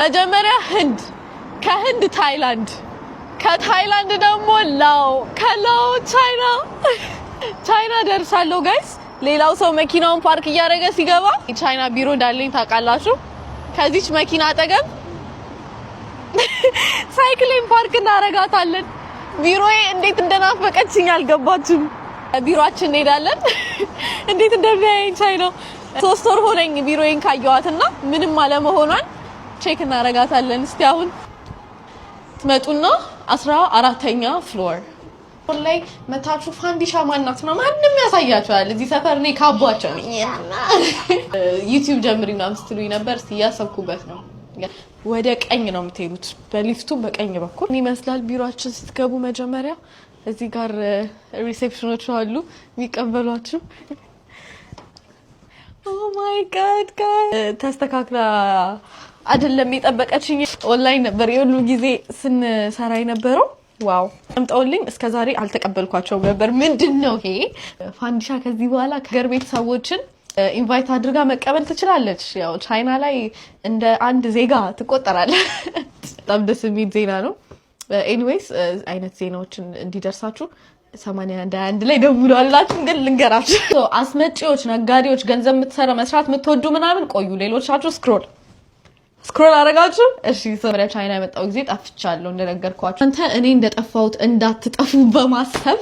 መጀመሪያ ህንድ ከህንድ ታይላንድ ከታይላንድ ደግሞ ላኦ ከላኦ ቻይና ደርሳለሁ ጋይስ ሌላው ሰው መኪናውን ፓርክ እያደረገ ሲገባ ቻይና ቢሮ እንዳለኝ ታውቃላችሁ ከዚች መኪና አጠገብ ሳይክሌን ፓርክ እናረጋታለን ቢሮዬ እንዴት እንደናፈቀችኝ አልገባችም ቢሮአችን እንሄዳለን እንዴት እንደሚያየኝ ቻይና 3 ወር ሆነኝ ቢሮዬን ካየዋትና ምንም አለመሆኗን ቼክ እናረጋታለን እስቲ አሁን ትመጡና 14ኛ ፍሎር ላይ መታችሁ ፋንዲሻ ማናት ነው ማንንም ያሳያችኋል እዚህ ሰፈር ነው ካቧቸው ዩቲዩብ ጀምሪና ምስትሉኝ ነበር ሲያሰብኩበት ነው ወደ ቀኝ ነው የምትሄዱት በሊፍቱ በቀኝ በኩል ይመስላል ቢሮአችን ስትገቡ መጀመሪያ እዚህ ጋር ሪሴፕሽኖች አሉ የሚቀበሏችሁ ኦ ማይ ጋድ ተስተካክላ አይደለም የጠበቀችኝ ኦንላይን ነበር የሁሉ ጊዜ ስንሰራ የነበረው ዋው አምጣውልኝ እስከዛሬ አልተቀበልኳቸውም ነበር ምንድነው ይሄ ፋንዲሻ ከዚህ በኋላ ከገር ቤት ሰዎችን ኢንቫይት አድርጋ መቀበል ትችላለች ያው ቻይና ላይ እንደ አንድ ዜጋ ትቆጠራለች በጣም ደስ የሚል ዜና ነው ኤኒዌይስ አይነት ዜናዎችን እንዲደርሳችሁ 81 ላይ ደውሉ አላችሁ ግን ልንገራችሁ አስመጪዎች ነጋዴዎች ገንዘብ የምትሰራ መስራት የምትወዱ ምናምን ቆዩ ሌሎቻችሁ ስክሮል አረጋችሁ እሺ ሰመሪያ ቻይና የመጣው ጊዜ ጠፍቻለሁ እንደነገርኳችሁ አንተ እኔ እንደጠፋሁት እንዳትጠፉ በማሰብ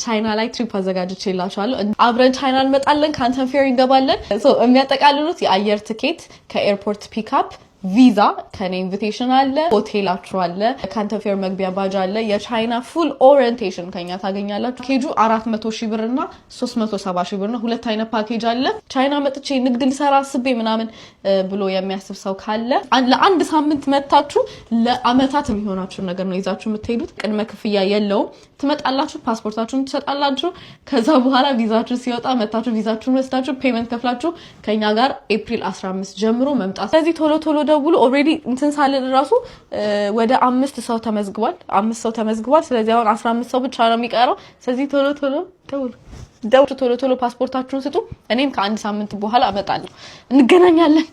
ቻይና ላይ ትሪፕ አዘጋጅቼላችኋለሁ አብረን ቻይና እንመጣለን ካንተን ፌር እንገባለን የሚያጠቃልሉት የአየር ትኬት ከኤርፖርት ፒክአፕ ቪዛ ከኔ ኢንቪቴሽን አለ ሆቴላችሁ አለ ካንተን ፌር መግቢያ ባጅ አለ የቻይና ፉል ኦሪየንቴሽን ከኛ ታገኛላችሁ ፓኬጁ 400,000 ብር እና 370,000 ብር ነው ሁለት አይነት ፓኬጅ አለ ቻይና መጥቼ ንግድ ልሰራ አስቤ ምናምን ብሎ የሚያስብ ሰው ካለ ለአንድ ሳምንት መታችሁ ለአመታት የሚሆናችሁ ነገር ነው ይዛችሁ የምትሄዱት ቅድመ ክፍያ የለውም ትመጣላችሁ ፓስፖርታችሁን ትሰጣላችሁ ከዛ በኋላ ቪዛችሁ ሲወጣ መታችሁ ቪዛችሁን ወስዳችሁ ፔመንት ከፍላችሁ ከኛ ጋር ኤፕሪል 15 ጀምሮ መምጣት ስለዚህ ቶሎ ደውሉ ኦሬዲ እንትን ሳለን ራሱ ወደ 5 ሰው ተመዝግቧል ስለዚህ አሁን 15 ሰው ብቻ ነው የሚቀረው ስለዚህ ቶሎ ፓስፖርታችሁን ስጡ እኔም ከአንድ ሳምንት በኋላ አመጣለሁ እንገናኛለን